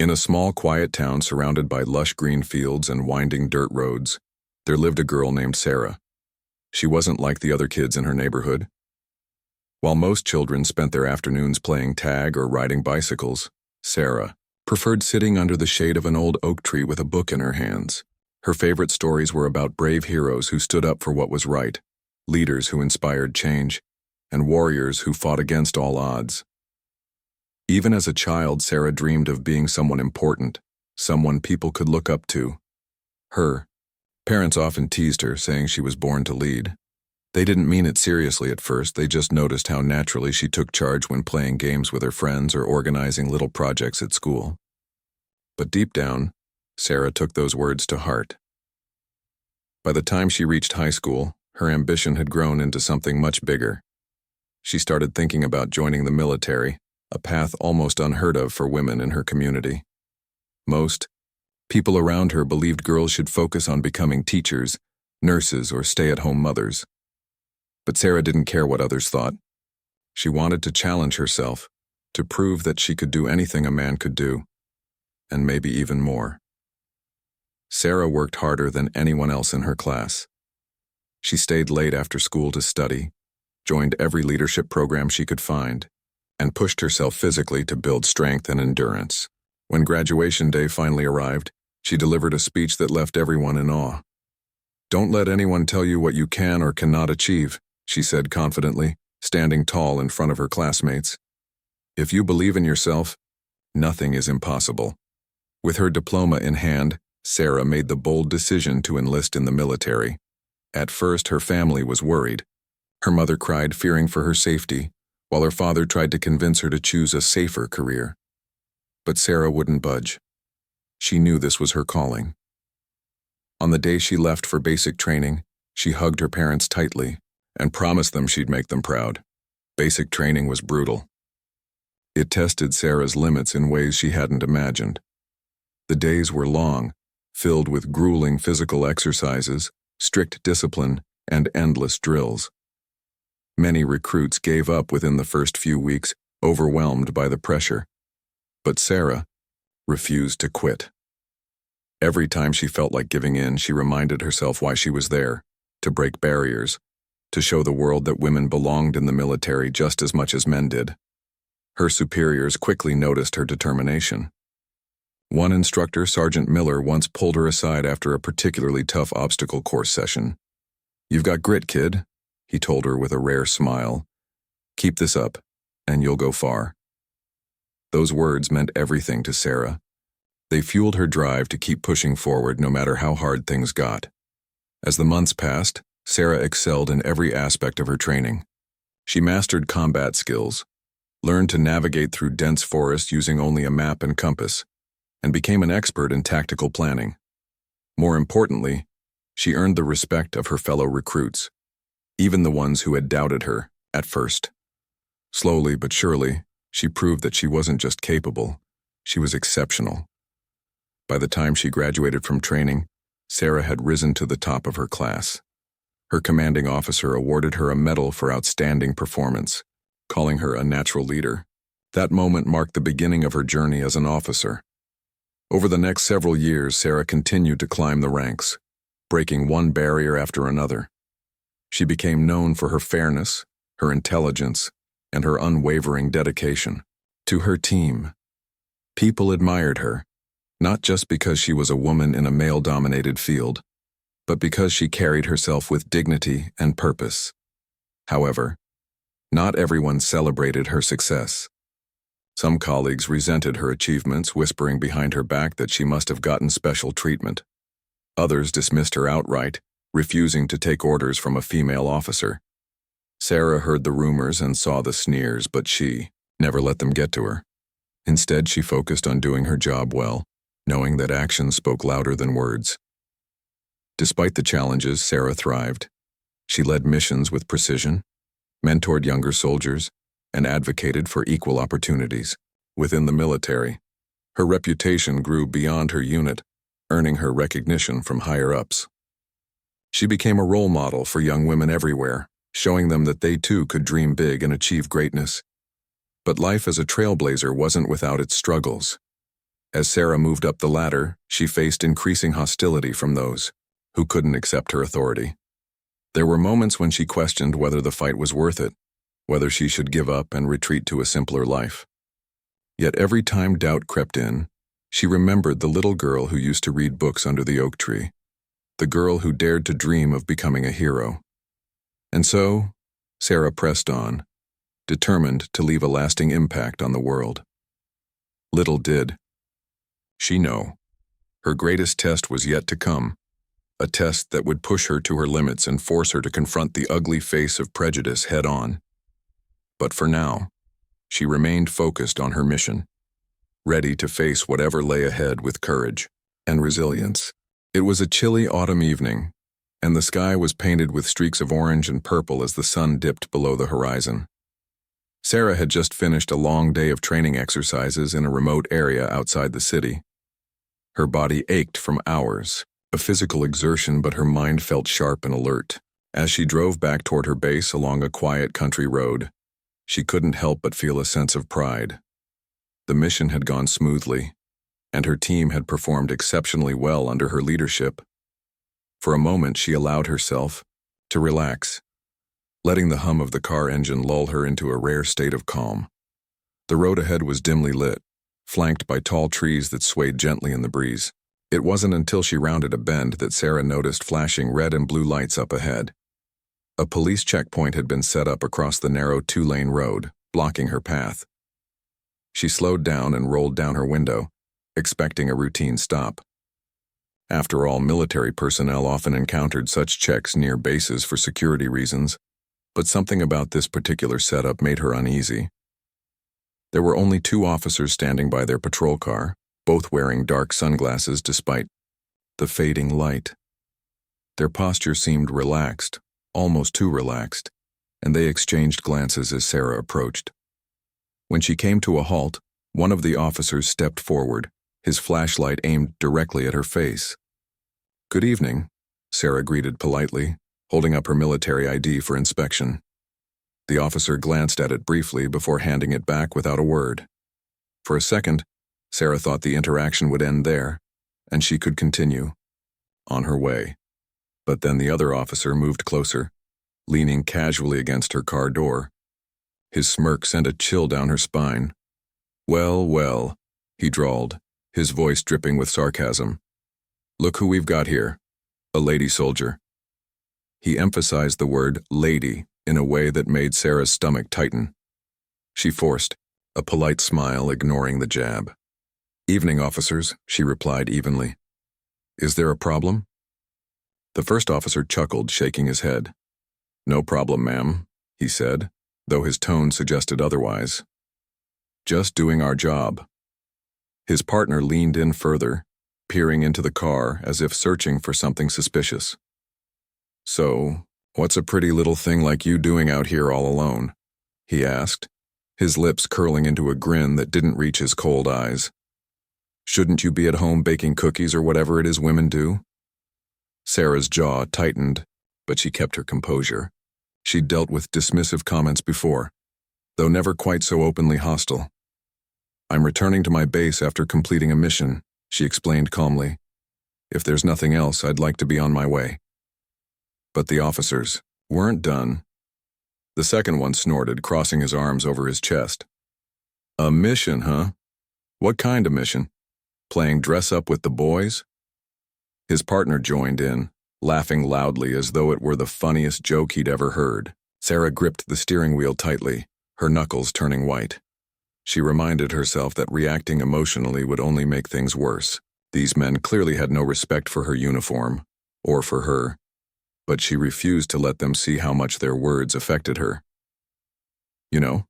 In a small, quiet town surrounded by lush green fields and winding dirt roads, there lived a girl named Sarah. She wasn't like the other kids in her neighborhood. While most children spent their afternoons playing tag or riding bicycles, Sarah preferred sitting under the shade of an old oak tree with a book in her hands. Her favorite stories were about brave heroes who stood up for what was right, leaders who inspired change, and warriors who fought against all odds. Even as a child, Sarah dreamed of being someone important, someone people could look up to. Her parents often teased her, saying she was born to lead. They didn't mean it seriously at first, they just noticed how naturally she took charge when playing games with her friends or organizing little projects at school. But deep down, Sarah took those words to heart. By the time she reached high school, her ambition had grown into something much bigger. She started thinking about joining the military, a path almost unheard of for women in her community. Most people around her believed girls should focus on becoming teachers, nurses, or stay-at-home mothers. But Sarah didn't care what others thought. She wanted to challenge herself, to prove that she could do anything a man could do, and maybe even more. Sarah worked harder than anyone else in her class. She stayed late after school to study, joined every leadership program she could find, and pushed herself physically to build strength and endurance. When graduation day finally arrived, she delivered a speech that left everyone in awe. "Don't let anyone tell you what you can or cannot achieve," she said confidently, standing tall in front of her classmates. "If you believe in yourself, nothing is impossible." With her diploma in hand, Sarah made the bold decision to enlist in the military. At first, her family was worried. Her mother cried, fearing for her safety, while her father tried to convince her to choose a safer career. But Sarah wouldn't budge. She knew this was her calling. On the day she left for basic training, she hugged her parents tightly and promised them she'd make them proud. Basic training was brutal. It tested Sarah's limits in ways she hadn't imagined. The days were long, filled with grueling physical exercises, strict discipline, and endless drills. Many recruits gave up within the first few weeks, overwhelmed by the pressure. But Sarah refused to quit. Every time she felt like giving in, she reminded herself why she was there: to break barriers, to show the world that women belonged in the military just as much as men did. Her superiors quickly noticed her determination. One instructor, Sergeant Miller, once pulled her aside after a particularly tough obstacle course session. "You've got grit, kid," he told her with a rare smile. "Keep this up, and you'll go far." Those words meant everything to Sarah. They fueled her drive to keep pushing forward no matter how hard things got. As the months passed, Sarah excelled in every aspect of her training. She mastered combat skills, learned to navigate through dense forests using only a map and compass, and became an expert in tactical planning. More importantly, she earned the respect of her fellow recruits, even the ones who had doubted her at first. Slowly but surely, she proved that she wasn't just capable, she was exceptional. By the time she graduated from training, Sarah had risen to the top of her class. Her commanding officer awarded her a medal for outstanding performance, calling her a natural leader. That moment marked the beginning of her journey as an officer. Over the next several years, Sarah continued to climb the ranks, breaking one barrier after another. She became known for her fairness, her intelligence, and her unwavering dedication to her team. People admired her, not just because she was a woman in a male-dominated field, but because she carried herself with dignity and purpose. However, not everyone celebrated her success. Some colleagues resented her achievements, whispering behind her back that she must have gotten special treatment. Others dismissed her outright, refusing to take orders from a female officer. Sarah heard the rumors and saw the sneers, but she never let them get to her. Instead, she focused on doing her job well, knowing that actions spoke louder than words. Despite the challenges, Sarah thrived. She led missions with precision, mentored younger soldiers, and advocated for equal opportunities. Within the military, her reputation grew beyond her unit, earning her recognition from higher-ups. She became a role model for young women everywhere, showing them that they too could dream big and achieve greatness. But life as a trailblazer wasn't without its struggles. As Sarah moved up the ladder, she faced increasing hostility from those who couldn't accept her authority. There were moments when she questioned whether the fight was worth it, whether she should give up and retreat to a simpler life. Yet every time doubt crept in, she remembered the little girl who used to read books under the oak tree, the girl who dared to dream of becoming a hero. And so, Sarah pressed on, determined to leave a lasting impact on the world. Little did she know, her greatest test was yet to come, a test that would push her to her limits and force her to confront the ugly face of prejudice head-on. But for now, she remained focused on her mission, ready to face whatever lay ahead with courage and resilience. It was a chilly autumn evening, and the sky was painted with streaks of orange and purple as the sun dipped below the horizon. Sarah had just finished a long day of training exercises in a remote area outside the city. Her body ached from hours of physical exertion, but her mind felt sharp and alert. As she drove back toward her base along a quiet country road, she couldn't help but feel a sense of pride. The mission had gone smoothly, and her team had performed exceptionally well under her leadership. For a moment, she allowed herself to relax, letting the hum of the car engine lull her into a rare state of calm. The road ahead was dimly lit, flanked by tall trees that swayed gently in the breeze. It wasn't until she rounded a bend that Sarah noticed flashing red and blue lights up ahead. A police checkpoint had been set up across the narrow two-lane road, blocking her path. She slowed down and rolled down her window, expecting a routine stop. After all, military personnel often encountered such checks near bases for security reasons, but something about this particular setup made her uneasy. There were only 2 officers standing by their patrol car, both wearing dark sunglasses despite the fading light. Their posture seemed relaxed, almost too relaxed, and they exchanged glances as Sarah approached. When she came to a halt, one of the officers stepped forward, his flashlight aimed directly at her face. "Good evening," Sarah greeted politely, holding up her military ID for inspection. The officer glanced at it briefly before handing it back without a word. For a second, Sarah thought the interaction would end there, and she could continue on her way. But then the other officer moved closer, leaning casually against her car door. His smirk sent a chill down her spine. "Well, well," he drawled, his voice dripping with sarcasm. "Look who we've got here, a lady soldier." He emphasized the word lady in a way that made Sarah's stomach tighten. She forced a polite smile, ignoring the jab. "Evening, officers," she replied evenly. "Is there a problem?" The first officer chuckled, shaking his head. "No problem, ma'am," he said, though his tone suggested otherwise. "Just doing our job." His partner leaned in further, peering into the car as if searching for something suspicious. "So, what's a pretty little thing like you doing out here all alone?" he asked, his lips curling into a grin that didn't reach his cold eyes. "Shouldn't you be at home baking cookies or whatever it is women do?" Sarah's jaw tightened, but she kept her composure. She'd dealt with dismissive comments before, though never quite so openly hostile. "I'm returning to my base after completing a mission," she explained calmly. "If there's nothing else, I'd like to be on my way." But the officers weren't done. The second one snorted, crossing his arms over his chest. "A mission, huh? What kind of mission? Playing dress-up with the boys?" His partner joined in, laughing loudly as though it were the funniest joke he'd ever heard. Sarah gripped the steering wheel tightly, her knuckles turning white. She reminded herself that reacting emotionally would only make things worse. These men clearly had no respect for her uniform, or for her, but she refused to let them see how much their words affected her. "You know,"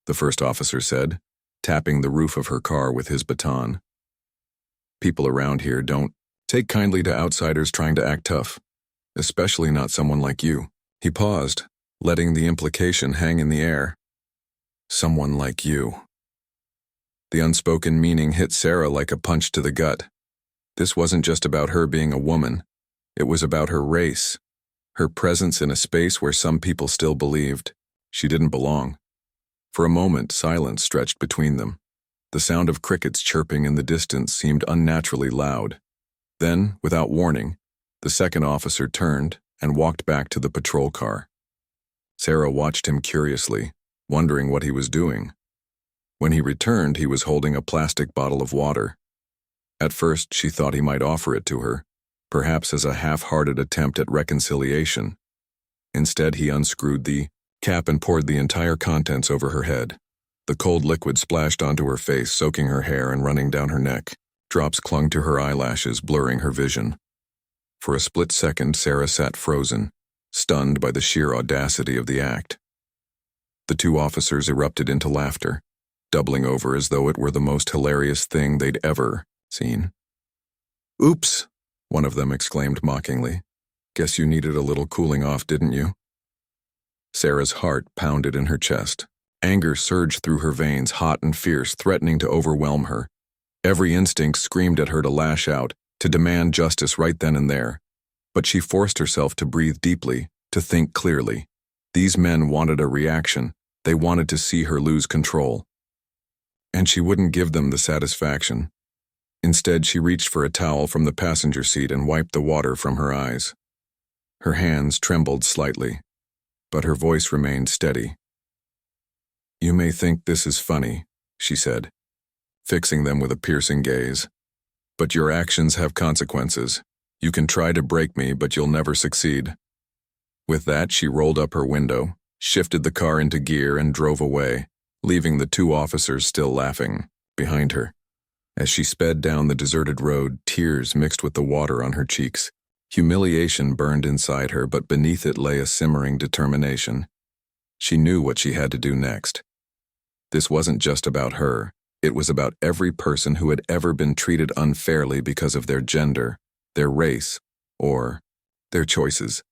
the first officer said, tapping the roof of her car with his baton. "People around here don't take kindly to outsiders trying to act tough, especially not someone like you." He paused, letting the implication hang in the air. Someone like you. The unspoken meaning hit Sarah like a punch to the gut. This wasn't just about her being a woman. It was about her race, her presence in a space where some people still believed she didn't belong. For a moment, silence stretched between them. The sound of crickets chirping in the distance seemed unnaturally loud. Then, without warning, the second officer turned and walked back to the patrol car. Sarah watched him curiously, wondering what he was doing. When he returned, he was holding a plastic bottle of water. At first, she thought he might offer it to her, perhaps as a half-hearted attempt at reconciliation. Instead, he unscrewed the cap and poured the entire contents over her head. The cold liquid splashed onto her face, soaking her hair and running down her neck. Drops clung to her eyelashes, blurring her vision. For a split second, Sarah sat frozen, stunned by the sheer audacity of the act. The two officers erupted into laughter, doubling over as though it were the most hilarious thing they'd ever seen. "Oops," one of them exclaimed mockingly. "Guess you needed a little cooling off, didn't you?" Sarah's heart pounded in her chest. Anger surged through her veins, hot and fierce, threatening to overwhelm her. Every instinct screamed at her to lash out, to demand justice right then and there. But she forced herself to breathe deeply, to think clearly. These men wanted a reaction. They wanted to see her lose control. And she wouldn't give them the satisfaction. Instead, she reached for a towel from the passenger seat and wiped the water from her eyes. Her hands trembled slightly, but her voice remained steady. "You may think this is funny," she said, fixing them with a piercing gaze. "But your actions have consequences. You can try to break me, but you'll never succeed." With that, she rolled up her window, shifted the car into gear, and drove away, leaving the two officers still laughing behind her. As she sped down the deserted road, tears mixed with the water on her cheeks. Humiliation burned inside her, but beneath it lay a simmering determination. She knew what she had to do next. This wasn't just about her. It was about every person who had ever been treated unfairly because of their gender, their race, or their choices.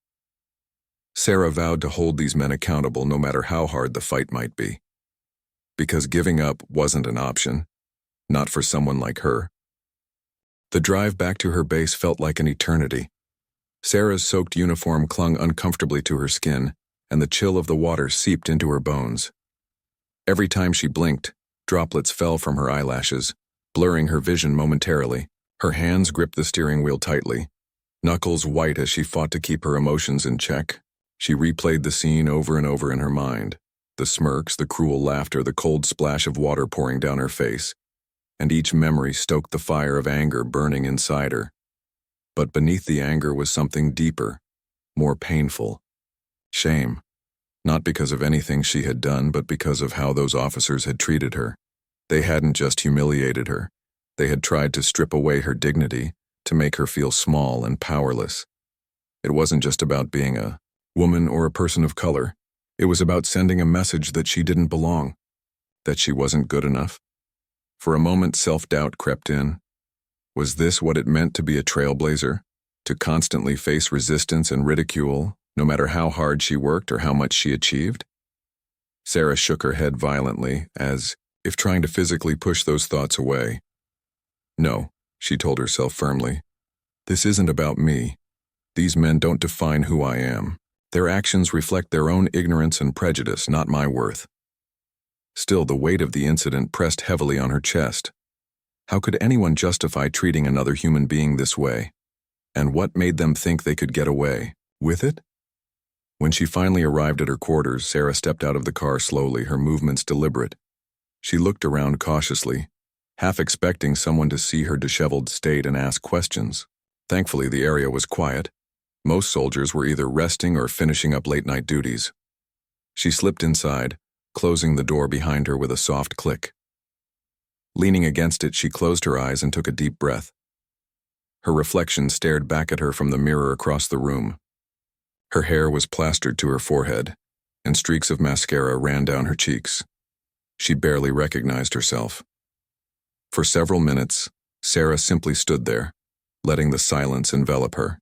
Sarah vowed to hold these men accountable no matter how hard the fight might be. Because giving up wasn't an option, not for someone like her. The drive back to her base felt like an eternity. Sarah's soaked uniform clung uncomfortably to her skin, and the chill of the water seeped into her bones. Every time she blinked, droplets fell from her eyelashes, blurring her vision momentarily. Her hands gripped the steering wheel tightly, knuckles white as she fought to keep her emotions in check. She replayed the scene over and over in her mind, the smirks, the cruel laughter, the cold splash of water pouring down her face, and each memory stoked the fire of anger burning inside her. But beneath the anger was something deeper, more painful. Shame. Not because of anything she had done, but because of how those officers had treated her. They hadn't just humiliated her. They had tried to strip away her dignity, to make her feel small and powerless. It wasn't just about being a woman or a person of color. It was about sending a message that she didn't belong, that she wasn't good enough. For a moment, self-doubt crept in. Was this what it meant to be a trailblazer? To constantly face resistance and ridicule, no matter how hard she worked or how much she achieved? Sarah shook her head violently, as if trying to physically push those thoughts away. "No," she told herself firmly. "This isn't about me. These men don't define who I am. Their actions reflect their own ignorance and prejudice, not my worth." Still, the weight of the incident pressed heavily on her chest. How could anyone justify treating another human being this way? And what made them think they could get away with it? When she finally arrived at her quarters, Sarah stepped out of the car slowly, her movements deliberate. She looked around cautiously, half expecting someone to see her disheveled state and ask questions. Thankfully, the area was quiet. Most soldiers were either resting or finishing up late-night duties. She slipped inside, closing the door behind her with a soft click. Leaning against it, she closed her eyes and took a deep breath. Her reflection stared back at her from the mirror across the room. Her hair was plastered to her forehead, and streaks of mascara ran down her cheeks. She barely recognized herself. For several minutes, Sarah simply stood there, letting the silence envelop her.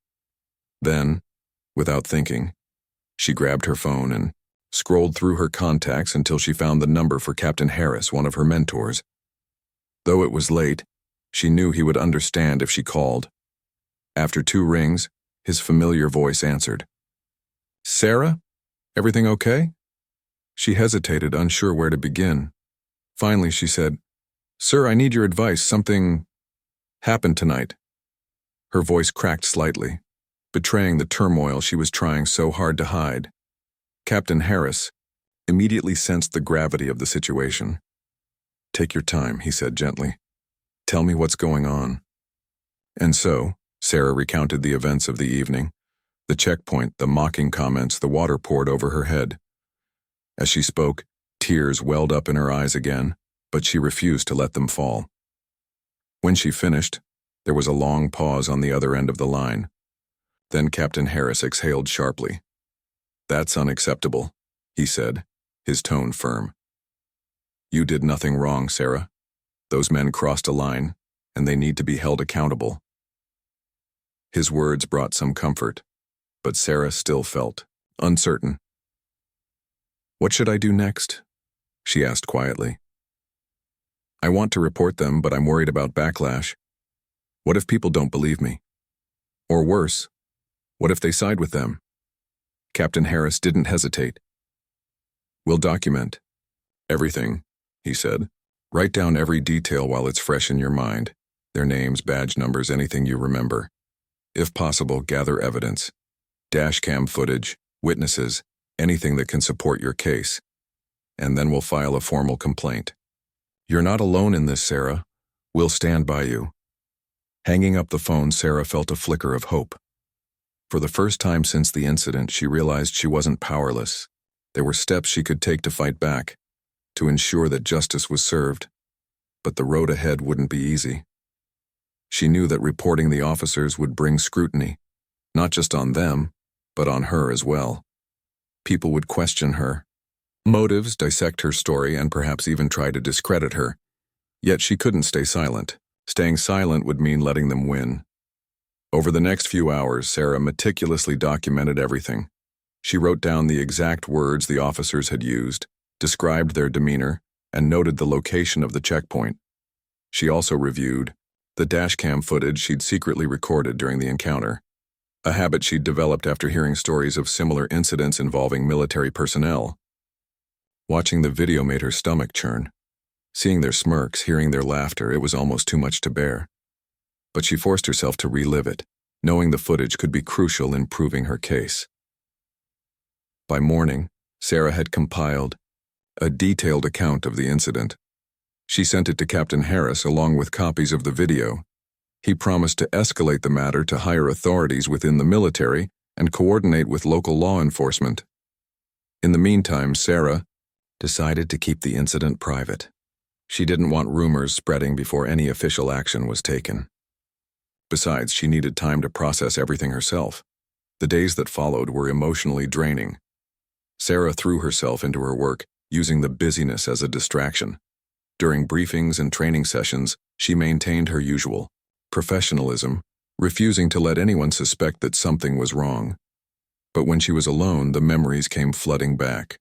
Then, without thinking, she grabbed her phone and scrolled through her contacts until she found the number for Captain Harris, one of her mentors. Though it was late, she knew he would understand if she called. After 2 rings, his familiar voice answered. "Sarah? Everything okay?" She hesitated, unsure where to begin. Finally, she said, "Sir, I need your advice. Something happened tonight." Her voice cracked slightly, betraying the turmoil she was trying so hard to hide. Captain Harris immediately sensed the gravity of the situation. "Take your time," he said gently. "Tell me what's going on." And so, Sarah recounted the events of the evening, the checkpoint, the mocking comments, the water poured over her head. As she spoke, tears welled up in her eyes again, but she refused to let them fall. When she finished, there was a long pause on the other end of the line. Then Captain Harris exhaled sharply. "That's unacceptable," he said, his tone firm. "You did nothing wrong, Sarah. Those men crossed a line, and they need to be held accountable." His words brought some comfort, but Sarah still felt uncertain. "What should I do next?" she asked quietly. "I want to report them, but I'm worried about backlash. What if people don't believe me? Or worse, what if they side with them?" Captain Harris didn't hesitate. "We'll document everything," he said. "Write down every detail while it's fresh in your mind. Their names, badge numbers, anything you remember. If possible, gather evidence. Dashcam footage, witnesses, anything that can support your case. And then we'll file a formal complaint. You're not alone in this, Sarah. We'll stand by you." Hanging up the phone, Sarah felt a flicker of hope. For the first time since the incident, she realized she wasn't powerless. There were steps she could take to fight back, to ensure that justice was served. But the road ahead wouldn't be easy. She knew that reporting the officers would bring scrutiny, not just on them, but on her as well. People would question her motives, dissect her story, and perhaps even try to discredit her. Yet she couldn't stay silent. Staying silent would mean letting them win. Over the next few hours, Sarah meticulously documented everything. She wrote down the exact words the officers had used, described their demeanor, and noted the location of the checkpoint. She also reviewed the dashcam footage she'd secretly recorded during the encounter, a habit she'd developed after hearing stories of similar incidents involving military personnel. Watching the video made her stomach churn. Seeing their smirks, hearing their laughter, it was almost too much to bear. But she forced herself to relive it, knowing the footage could be crucial in proving her case. By morning, Sarah had compiled a detailed account of the incident. She sent it to Captain Harris along with copies of the video. He promised to escalate the matter to higher authorities within the military and coordinate with local law enforcement. In the meantime, Sarah decided to keep the incident private. She didn't want rumors spreading before any official action was taken. Besides, she needed time to process everything herself. The days that followed were emotionally draining. Sarah threw herself into her work, using the busyness as a distraction. During briefings and training sessions, she maintained her usual professionalism, refusing to let anyone suspect that something was wrong. But when she was alone, the memories came flooding back.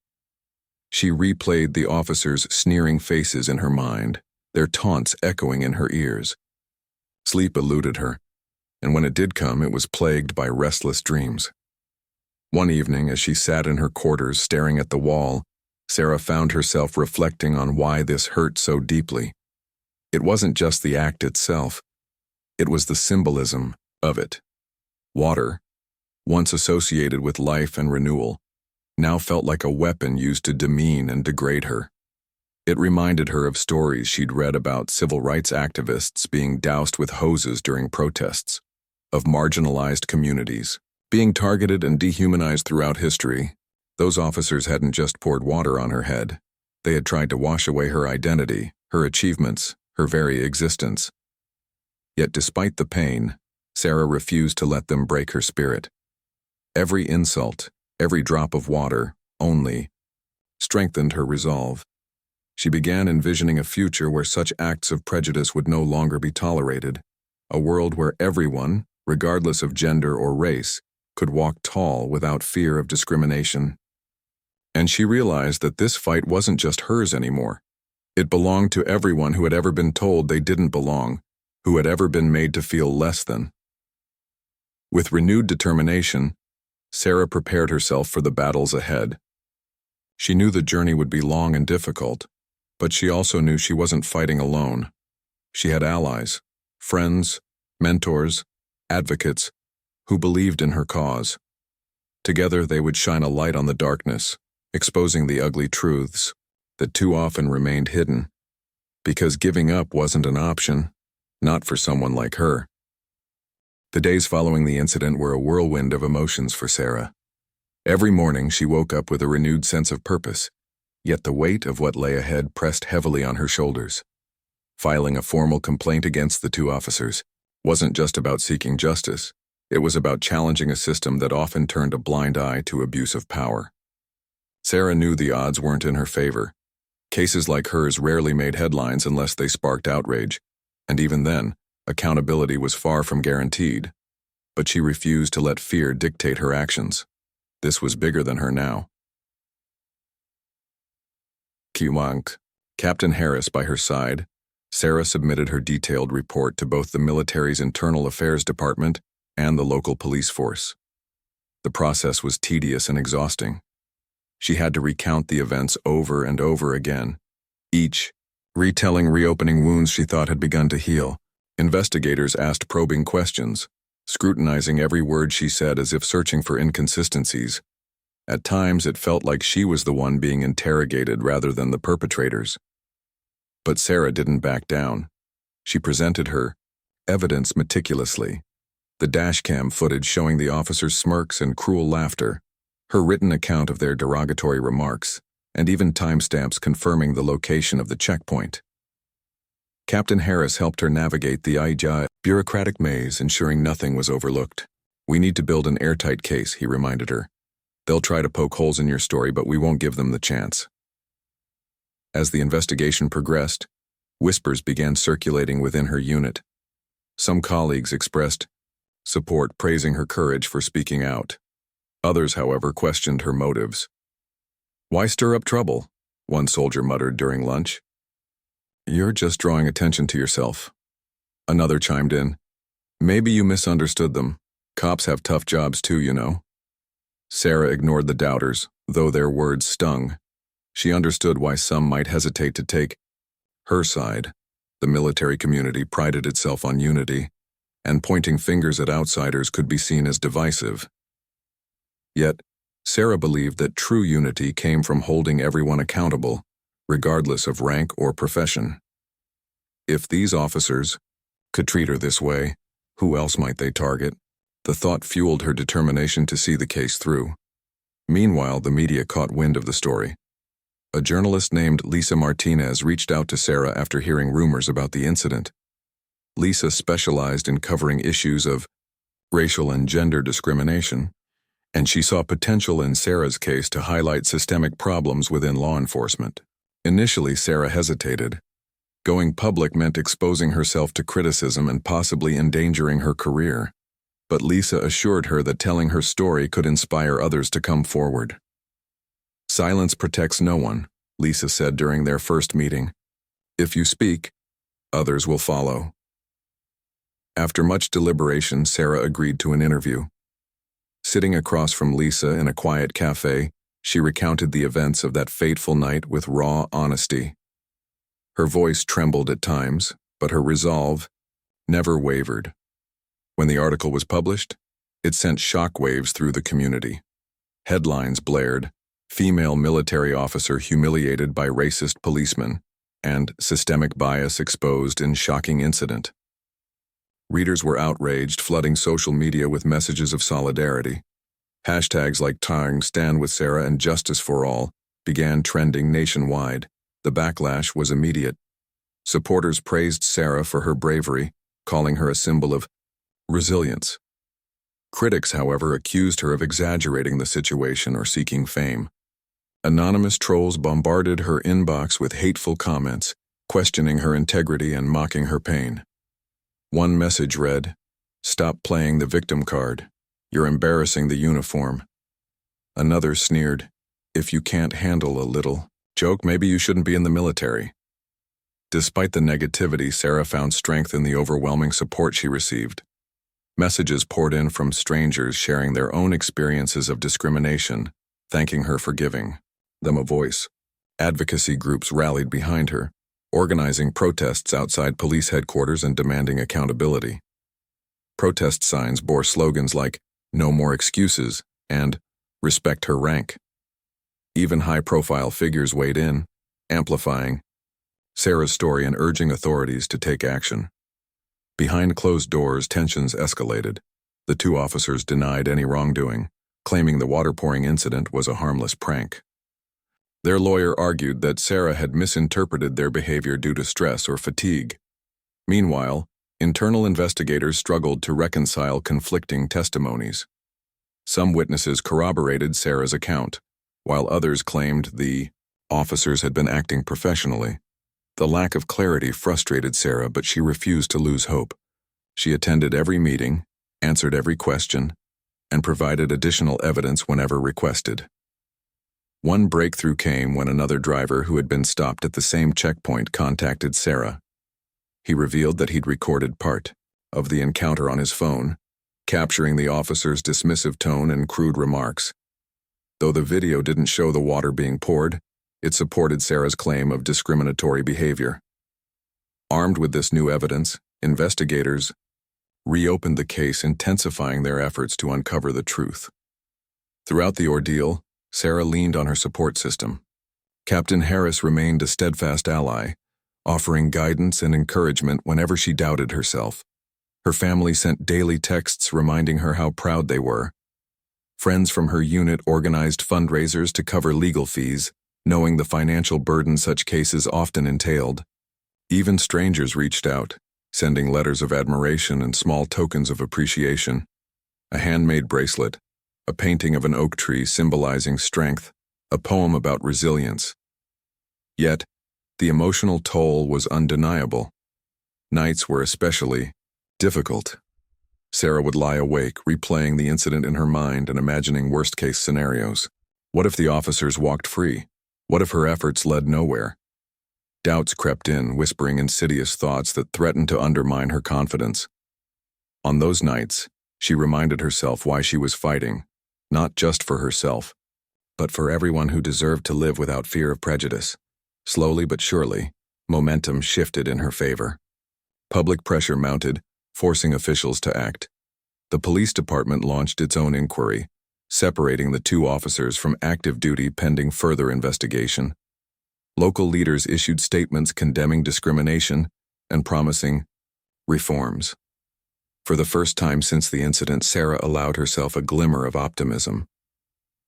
She replayed the officers' sneering faces in her mind, their taunts echoing in her ears. Sleep eluded her, and when it did come, it was plagued by restless dreams. One evening, as she sat in her quarters staring at the wall, Sarah found herself reflecting on why this hurt so deeply. It wasn't just the act itself. It was the symbolism of it. Water, once associated with life and renewal, now felt like a weapon used to demean and degrade her. It reminded her of stories she'd read about civil rights activists being doused with hoses during protests, of marginalized communities being targeted and dehumanized throughout history. Those officers hadn't just poured water on her head. They had tried to wash away her identity, her achievements, her very existence. Yet despite the pain, Sarah refused to let them break her spirit. Every insult, every drop of water, only, strengthened her resolve. She began envisioning a future where such acts of prejudice would no longer be tolerated, a world where everyone, regardless of gender or race, could walk tall without fear of discrimination. And she realized that this fight wasn't just hers anymore. It belonged to everyone who had ever been told they didn't belong, who had ever been made to feel less than. With renewed determination, Sarah prepared herself for the battles ahead. She knew the journey would be long and difficult, But she also knew she wasn't fighting alone. She had allies, friends, mentors, advocates, who believed in her cause. Together they would shine a light on the darkness, exposing the ugly truths that too often remained hidden. Because giving up wasn't an option, not for someone like her. The days following the incident were a whirlwind of emotions for Sarah. Every morning she woke up with a renewed sense of purpose, yet the weight of what lay ahead pressed heavily on her shoulders. Filing a formal complaint against the two officers wasn't just about seeking justice, it was about challenging a system that often turned a blind eye to abuse of power. Sarah knew the odds weren't in her favor. Cases like hers rarely made headlines unless they sparked outrage, and even then, accountability was far from guaranteed. But she refused to let fear dictate her actions. This was bigger than her now. Kiwank, Captain Harris by her side, Sarah submitted her detailed report to both the military's Internal Affairs Department and the local police force. The process was tedious and exhausting. She had to recount the events over and over again, each retelling reopening wounds she thought had begun to heal. Investigators asked probing questions, scrutinizing every word she said as if searching for inconsistencies. At times it felt like she was the one being interrogated rather than the perpetrators. But Sarah didn't back down. She presented her evidence meticulously. The dashcam footage showing the officers' smirks and cruel laughter, her written account of their derogatory remarks, and even timestamps confirming the location of the checkpoint. Captain Harris helped her navigate the IJA bureaucratic maze, ensuring nothing was overlooked. "We need to build an airtight case," he reminded her. "They'll try to poke holes in your story, but we won't give them the chance." As the investigation progressed, whispers began circulating within her unit. Some colleagues expressed support, praising her courage for speaking out. Others, however, questioned her motives. "Why stir up trouble?" one soldier muttered during lunch. "You're just drawing attention to yourself." Another chimed in. "Maybe you misunderstood them. Cops have tough jobs too, you know." Sarah ignored the doubters, though their words stung. She understood why some might hesitate to take her side. The military community prided itself on unity, and pointing fingers at outsiders could be seen as divisive. Yet, Sarah believed that true unity came from holding everyone accountable, regardless of rank or profession. If these officers could treat her this way, who else might they target? The thought fueled her determination to see the case through. Meanwhile, the media caught wind of the story. A journalist named Lisa Martinez reached out to Sarah after hearing rumors about the incident. Lisa specialized in covering issues of racial and gender discrimination, and she saw potential in Sarah's case to highlight systemic problems within law enforcement. Initially, Sarah hesitated. Going public meant exposing herself to criticism and possibly endangering her career. But Lisa assured her that telling her story could inspire others to come forward. "Silence protects no one," Lisa said during their first meeting. "If you speak, others will follow." After much deliberation, Sarah agreed to an interview. Sitting across from Lisa in a quiet cafe, she recounted the events of that fateful night with raw honesty. Her voice trembled at times, but her resolve never wavered. When the article was published, it sent shockwaves through the community. Headlines blared, "Female military officer humiliated by racist policeman," and "Systemic bias exposed in shocking incident." Readers were outraged, flooding social media with messages of solidarity. Hashtags like #Stand with Sarah and Justice for All began trending nationwide. The backlash was immediate. Supporters praised Sarah for her bravery, calling her a symbol of resilience. Critics, however, accused her of exaggerating the situation or seeking fame. Anonymous trolls bombarded her inbox with hateful comments, questioning her integrity and mocking her pain. One message read, "Stop playing the victim card. You're embarrassing the uniform." Another sneered, "If you can't handle a little joke, maybe you shouldn't be in the military." Despite the negativity, Sarah found strength in the overwhelming support she received. Messages poured in from strangers sharing their own experiences of discrimination, thanking her for giving them a voice. Advocacy groups rallied behind her, organizing protests outside police headquarters and demanding accountability. Protest signs bore slogans like, "No more excuses," and "Respect her rank." Even high-profile figures weighed in, amplifying Sarah's story and urging authorities to take action. Behind closed doors, tensions escalated. The two officers denied any wrongdoing, claiming the water-pouring incident was a harmless prank. Their lawyer argued that Sarah had misinterpreted their behavior due to stress or fatigue. Meanwhile, internal investigators struggled to reconcile conflicting testimonies. Some witnesses corroborated Sarah's account, while others claimed the officers had been acting professionally. The lack of clarity frustrated Sarah, but she refused to lose hope. She attended every meeting, answered every question, and provided additional evidence whenever requested. One breakthrough came when another driver who had been stopped at the same checkpoint contacted Sarah. He revealed that he'd recorded part of the encounter on his phone, capturing the officer's dismissive tone and crude remarks. Though the video didn't show the water being poured, it supported Sarah's claim of discriminatory behavior. Armed with this new evidence, investigators reopened the case, intensifying their efforts to uncover the truth. Throughout the ordeal, Sarah leaned on her support system. Captain Harris remained a steadfast ally, offering guidance and encouragement whenever she doubted herself. Her family sent daily texts reminding her how proud they were. Friends from her unit organized fundraisers to cover legal fees, knowing the financial burden such cases often entailed. Even strangers reached out, sending letters of admiration and small tokens of appreciation. A handmade bracelet, a painting of an oak tree symbolizing strength, a poem about resilience. Yet, the emotional toll was undeniable. Nights were especially difficult. Sarah would lie awake, replaying the incident in her mind and imagining worst-case scenarios. What if the officers walked free? What if her efforts led nowhere? Doubts crept in, whispering insidious thoughts that threatened to undermine her confidence. On those nights, she reminded herself why she was fighting, not just for herself, but for everyone who deserved to live without fear of prejudice. Slowly but surely, momentum shifted in her favor. Public pressure mounted, forcing officials to act. The police department launched its own inquiry, separating the two officers from active duty pending further investigation. Local leaders issued statements condemning discrimination and promising reforms. For the first time since the incident, Sarah allowed herself a glimmer of optimism.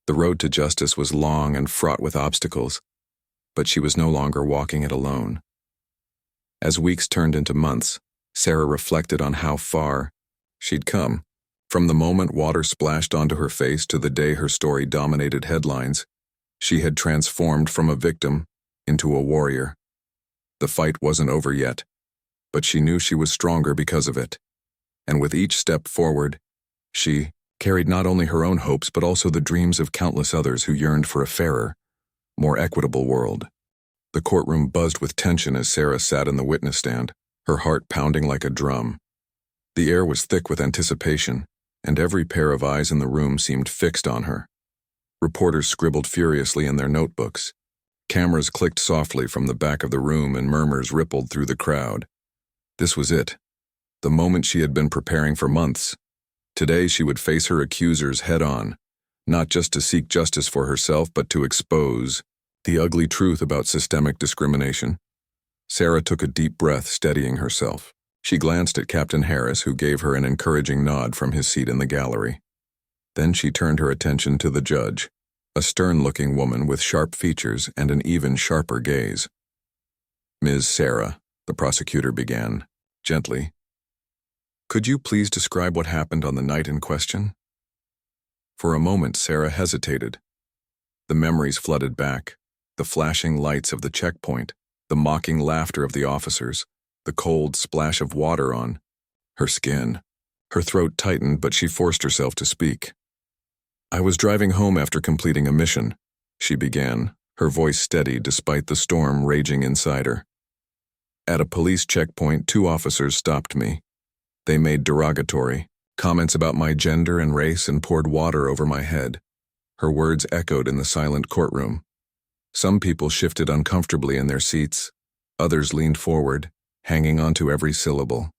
The road to justice was long and fraught with obstacles, but she was no longer walking it alone. As weeks turned into months, Sarah reflected on how far she'd come. From the moment water splashed onto her face to the day her story dominated headlines, she had transformed from a victim into a warrior. The fight wasn't over yet, but she knew she was stronger because of it. And with each step forward, she carried not only her own hopes but also the dreams of countless others who yearned for a fairer, more equitable world. The courtroom buzzed with tension as Sarah sat in the witness stand, her heart pounding like a drum. The air was thick with anticipation, and every pair of eyes in the room seemed fixed on her. Reporters scribbled furiously in their notebooks. Cameras clicked softly from the back of the room and murmurs rippled through the crowd. This was it. The moment she had been preparing for months. Today she would face her accusers head-on, not just to seek justice for herself but to expose the ugly truth about systemic discrimination. Sarah took a deep breath, steadying herself. She glanced at Captain Harris, who gave her an encouraging nod from his seat in the gallery. Then she turned her attention to the judge, a stern-looking woman with sharp features and an even sharper gaze. "Ms. Sarah," the prosecutor began, gently, "could you please describe what happened on the night in question?" For a moment, Sarah hesitated. The memories flooded back, the flashing lights of the checkpoint, the mocking laughter of the officers, the cold splash of water on her skin. Her throat tightened, but she forced herself to speak. "I was driving home after completing a mission," she began, her voice steady despite the storm raging inside her. "At a police checkpoint, 2 officers stopped me. They made derogatory comments about my gender and race and poured water over my head." Her words echoed in the silent courtroom. Some people shifted uncomfortably in their seats. Others leaned forward, hanging on to every syllable.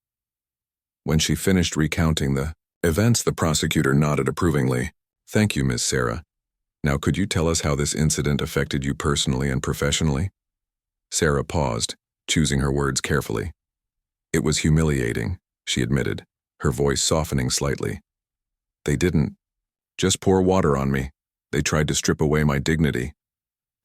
When she finished recounting the events, the prosecutor nodded approvingly. "Thank you, Miss Sarah. Now could you tell us how this incident affected you personally and professionally?" Sarah paused, choosing her words carefully. "It was humiliating," she admitted, her voice softening slightly. "They didn't just pour water on me. They tried to strip away my dignity.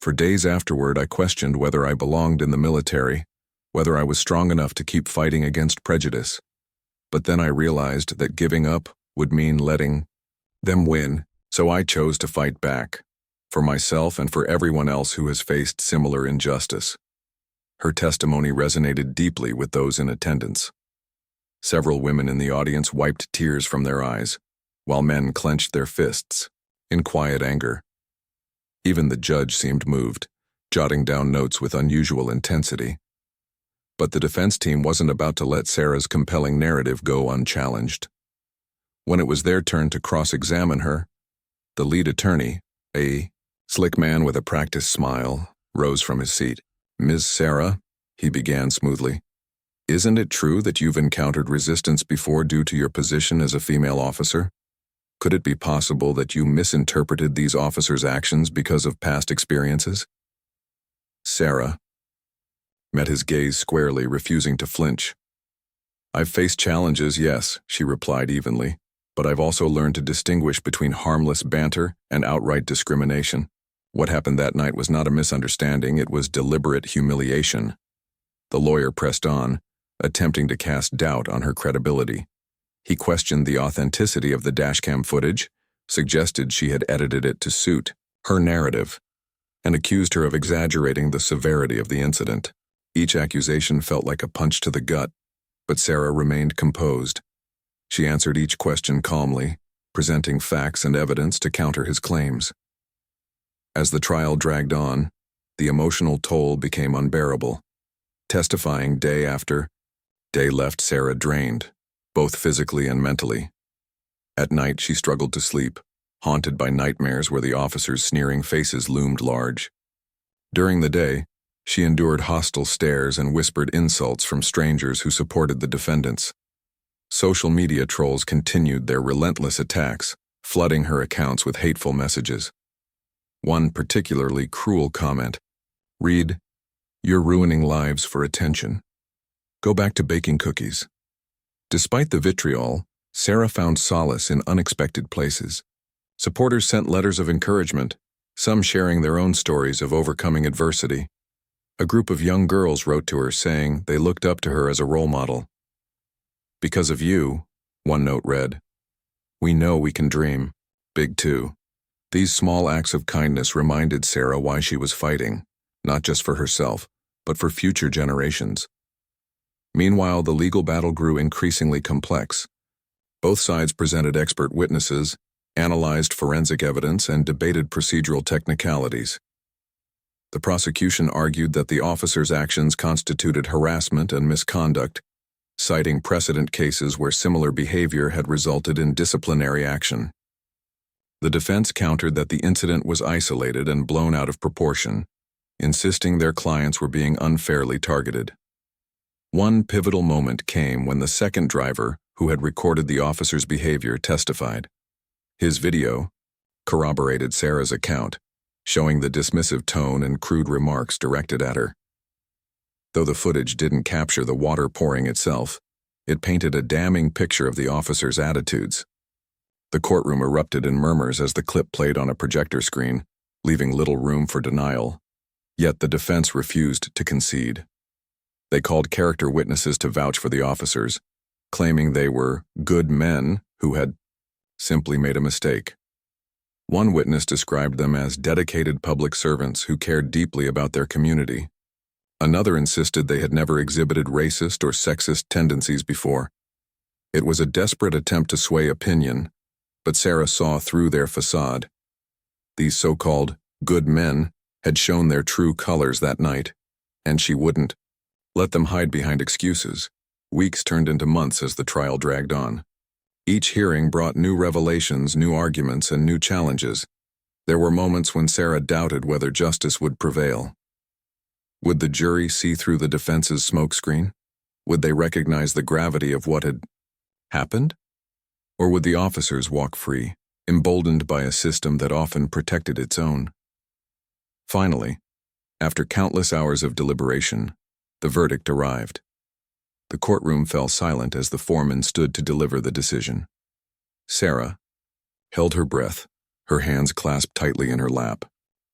For days afterward, I questioned whether I belonged in the military, whether I was strong enough to keep fighting against prejudice. But then I realized that giving up would mean letting them win, so I chose to fight back, for myself and for everyone else who has faced similar injustice." Her testimony resonated deeply with those in attendance. Several women in the audience wiped tears from their eyes, while men clenched their fists, in quiet anger. Even the judge seemed moved, jotting down notes with unusual intensity. But the defense team wasn't about to let Sarah's compelling narrative go unchallenged. When it was their turn to cross-examine her, the lead attorney, a slick man with a practiced smile, rose from his seat. "Ms. Sarah," he began smoothly, "isn't it true that you've encountered resistance before due to your position as a female officer? Could it be possible that you misinterpreted these officers' actions because of past experiences?" Sarah met his gaze squarely, refusing to flinch. "I've faced challenges, yes," she replied evenly, "but I've also learned to distinguish between harmless banter and outright discrimination. What happened that night was not a misunderstanding, it was deliberate humiliation." The lawyer pressed on, attempting to cast doubt on her credibility. He questioned the authenticity of the dashcam footage, suggested she had edited it to suit her narrative, and accused her of exaggerating the severity of the incident. Each accusation felt like a punch to the gut, but Sarah remained composed. She answered each question calmly, presenting facts and evidence to counter his claims. As the trial dragged on, the emotional toll became unbearable. Testifying day after day left Sarah drained, both physically and mentally. At night, she struggled to sleep, haunted by nightmares where the officers' sneering faces loomed large. During the day, she endured hostile stares and whispered insults from strangers who supported the defendants. Social media trolls continued their relentless attacks, flooding her accounts with hateful messages. One particularly cruel comment read, "You're ruining lives for attention. Go back to baking cookies." Despite the vitriol, Sarah found solace in unexpected places. Supporters sent letters of encouragement, some sharing their own stories of overcoming adversity. A group of young girls wrote to her saying they looked up to her as a role model. "Because of you," one note read, "we know we can dream big too." These small acts of kindness reminded Sarah why she was fighting, not just for herself, but for future generations. Meanwhile, the legal battle grew increasingly complex. Both sides presented expert witnesses, analyzed forensic evidence, and debated procedural technicalities. The prosecution argued that the officers' actions constituted harassment and misconduct, citing precedent cases where similar behavior had resulted in disciplinary action. The defense countered that the incident was isolated and blown out of proportion, insisting their clients were being unfairly targeted. One pivotal moment came when the second driver, who had recorded the officer's behavior, testified. His video corroborated Sarah's account, showing the dismissive tone and crude remarks directed at her. Though the footage didn't capture the water pouring itself, it painted a damning picture of the officer's attitudes. The courtroom erupted in murmurs as the clip played on a projector screen, leaving little room for denial. Yet the defense refused to concede. They called character witnesses to vouch for the officers, claiming they were good men who had simply made a mistake. One witness described them as dedicated public servants who cared deeply about their community. Another insisted they had never exhibited racist or sexist tendencies before. It was a desperate attempt to sway opinion, but Sarah saw through their facade. These so-called good men had shown their true colors that night, and she wouldn't let them hide behind excuses. Weeks turned into months as the trial dragged on. Each hearing brought new revelations, new arguments, and new challenges. There were moments when Sarah doubted whether justice would prevail. Would the jury see through the defense's smokescreen? Would they recognize the gravity of what had happened? Or would the officers walk free, emboldened by a system that often protected its own? Finally, after countless hours of deliberation, the verdict arrived. The courtroom fell silent as the foreman stood to deliver the decision. Sarah held her breath, her hands clasped tightly in her lap.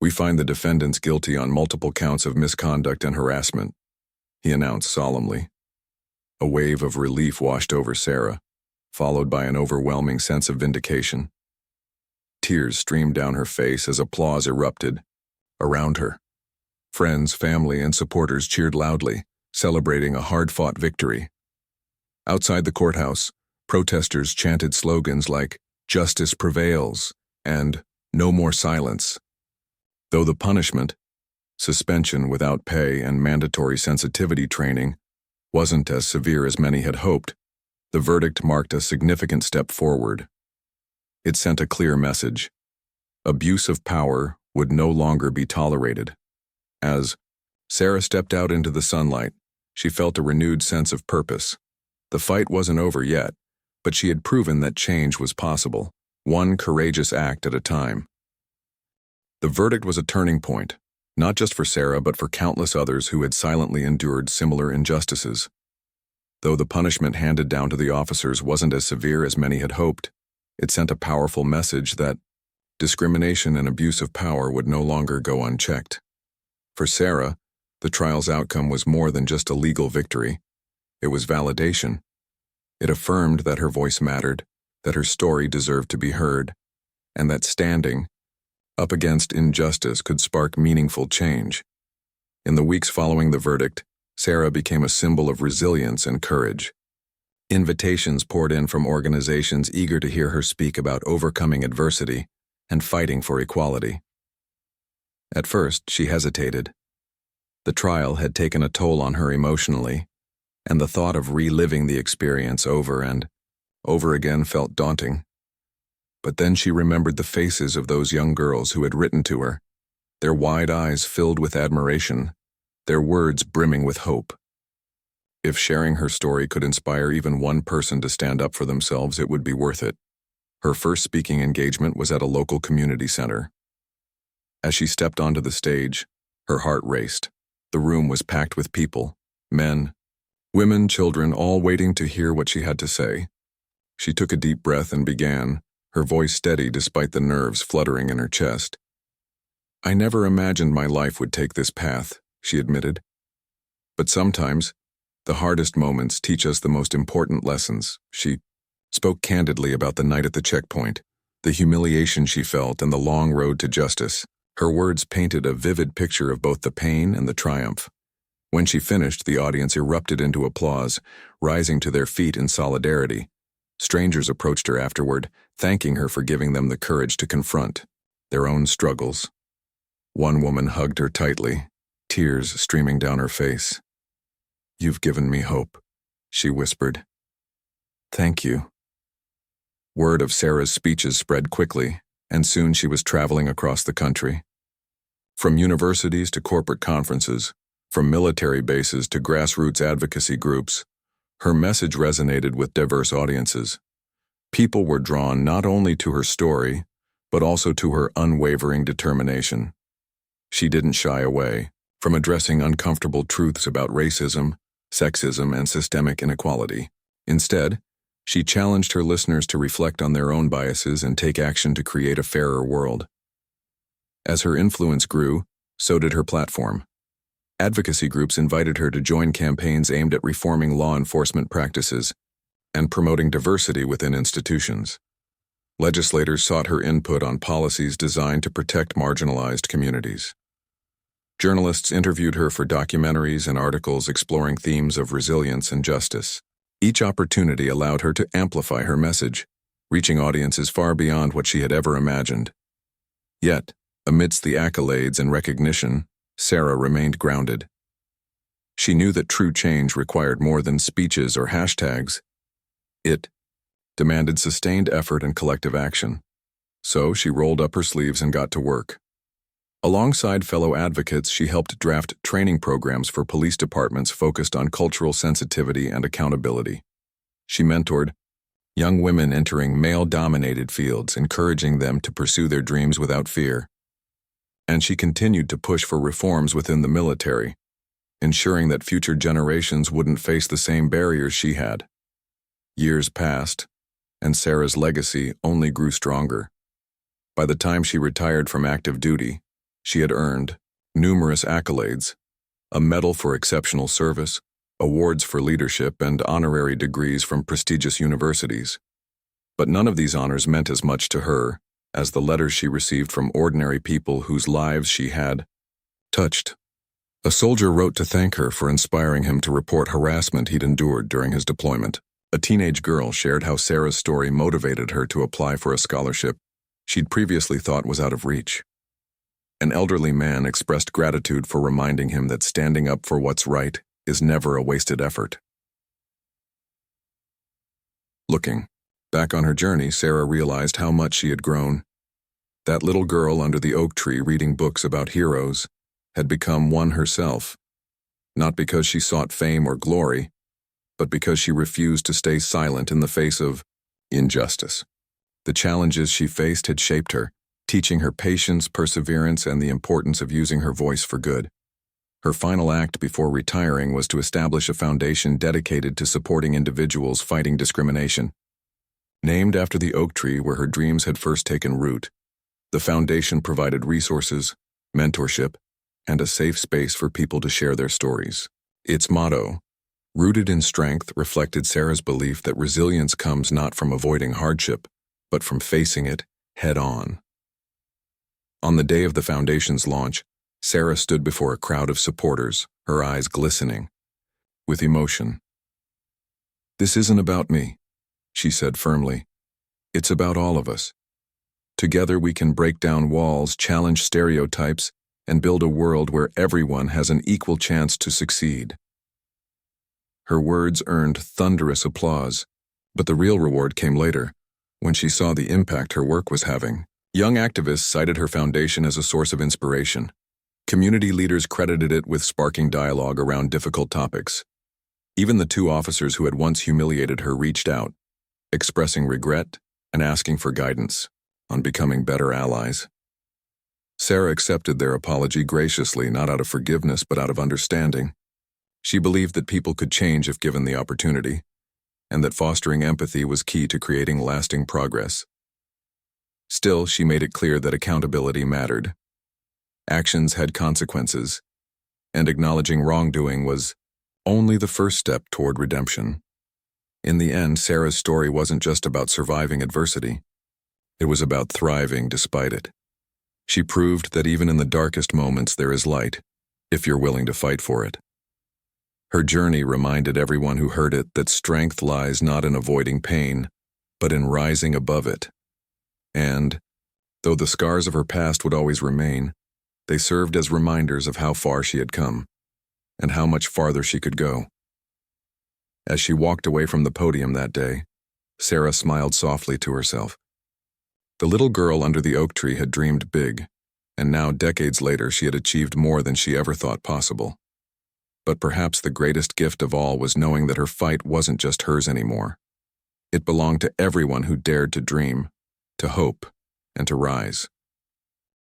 "We find the defendants guilty on multiple counts of misconduct and harassment," he announced solemnly. A wave of relief washed over Sarah, followed by an overwhelming sense of vindication. Tears streamed down her face as applause erupted around her. Friends, family, and supporters cheered loudly, celebrating a hard-fought victory. Outside the courthouse, protesters chanted slogans like "Justice prevails" and "No more silence." Though the punishment, suspension without pay and mandatory sensitivity training, wasn't as severe as many had hoped, the verdict marked a significant step forward. It sent a clear message. Abuse of power would no longer be tolerated. As Sarah stepped out into the sunlight, she felt a renewed sense of purpose. The fight wasn't over yet, but she had proven that change was possible, one courageous act at a time. The verdict was a turning point, not just for Sarah but for countless others who had silently endured similar injustices. Though the punishment handed down to the officers wasn't as severe as many had hoped, it sent a powerful message that discrimination and abuse of power would no longer go unchecked. For Sarah, the trial's outcome was more than just a legal victory. It was validation. It affirmed that her voice mattered, that her story deserved to be heard, and that standing up against injustice could spark meaningful change. In the weeks following the verdict, Sarah became a symbol of resilience and courage. Invitations poured in from organizations eager to hear her speak about overcoming adversity and fighting for equality. At first, she hesitated. The trial had taken a toll on her emotionally, and the thought of reliving the experience over and over again felt daunting. But then she remembered the faces of those young girls who had written to her, their wide eyes filled with admiration, their words brimming with hope. If sharing her story could inspire even one person to stand up for themselves, it would be worth it. Her first speaking engagement was at a local community center. As she stepped onto the stage, her heart raced. The room was packed with people, men, women, children, all waiting to hear what she had to say. She took a deep breath and began, her voice steady despite the nerves fluttering in her chest. "I never imagined my life would take this path," she admitted. "But sometimes, the hardest moments teach us the most important lessons." She spoke candidly about the night at the checkpoint, the humiliation she felt, and the long road to justice. Her words painted a vivid picture of both the pain and the triumph. When she finished, the audience erupted into applause, rising to their feet in solidarity. Strangers approached her afterward, thanking her for giving them the courage to confront their own struggles. One woman hugged her tightly, tears streaming down her face. "You've given me hope," she whispered. "Thank you." Word of Sarah's speeches spread quickly, and soon she was traveling across the country. From universities to corporate conferences, from military bases to grassroots advocacy groups, her message resonated with diverse audiences. People were drawn not only to her story, but also to her unwavering determination. She didn't shy away from addressing uncomfortable truths about racism, sexism, and systemic inequality. Instead, she challenged her listeners to reflect on their own biases and take action to create a fairer world. As her influence grew, so did her platform. Advocacy groups invited her to join campaigns aimed at reforming law enforcement practices and promoting diversity within institutions. Legislators sought her input on policies designed to protect marginalized communities. Journalists interviewed her for documentaries and articles exploring themes of resilience and justice. Each opportunity allowed her to amplify her message, reaching audiences far beyond what she had ever imagined. Yet, amidst the accolades and recognition, Sarah remained grounded. She knew that true change required more than speeches or hashtags. It demanded sustained effort and collective action. So she rolled up her sleeves and got to work. Alongside fellow advocates, she helped draft training programs for police departments focused on cultural sensitivity and accountability. She mentored young women entering male-dominated fields, encouraging them to pursue their dreams without fear. And she continued to push for reforms within the military, ensuring that future generations wouldn't face the same barriers she had. Years passed, and Sarah's legacy only grew stronger. By the time she retired from active duty, she had earned numerous accolades, a medal for exceptional service, awards for leadership, and honorary degrees from prestigious universities. But none of these honors meant as much to her as the letters she received from ordinary people whose lives she had touched. A soldier wrote to thank her for inspiring him to report harassment he'd endured during his deployment. A teenage girl shared how Sarah's story motivated her to apply for a scholarship she'd previously thought was out of reach. An elderly man expressed gratitude for reminding him that standing up for what's right is never a wasted effort. Looking back on her journey, Sarah realized how much she had grown. That little girl under the oak tree reading books about heroes had become one herself, not because she sought fame or glory, but because she refused to stay silent in the face of injustice. The challenges she faced had shaped her, teaching her patience, perseverance, and the importance of using her voice for good. Her final act before retiring was to establish a foundation dedicated to supporting individuals fighting discrimination. Named after the oak tree where her dreams had first taken root, the foundation provided resources, mentorship, and a safe space for people to share their stories. Its motto, rooted in strength, reflected Sarah's belief that resilience comes not from avoiding hardship, but from facing it head-on. On the day of the foundation's launch, Sarah stood before a crowd of supporters, her eyes glistening with emotion. "This isn't about me," she said firmly. "It's about all of us. Together we can break down walls, challenge stereotypes, and build a world where everyone has an equal chance to succeed." Her words earned thunderous applause, but the real reward came later, when she saw the impact her work was having. Young activists cited her foundation as a source of inspiration. Community leaders credited it with sparking dialogue around difficult topics. Even the two officers who had once humiliated her reached out, expressing regret and asking for guidance on becoming better allies. Sarah accepted their apology graciously, not out of forgiveness but out of understanding. She believed that people could change if given the opportunity, and that fostering empathy was key to creating lasting progress. Still, she made it clear that accountability mattered. Actions had consequences, and acknowledging wrongdoing was only the first step toward redemption. In the end, Sarah's story wasn't just about surviving adversity. It was about thriving despite it. She proved that even in the darkest moments there is light, if you're willing to fight for it. Her journey reminded everyone who heard it that strength lies not in avoiding pain, but in rising above it. And, though the scars of her past would always remain, they served as reminders of how far she had come, and how much farther she could go. As she walked away from the podium that day, Sarah smiled softly to herself. The little girl under the oak tree had dreamed big, and now, decades later, she had achieved more than she ever thought possible. But perhaps the greatest gift of all was knowing that her fight wasn't just hers anymore. It belonged to everyone who dared to dream, to hope, and to rise.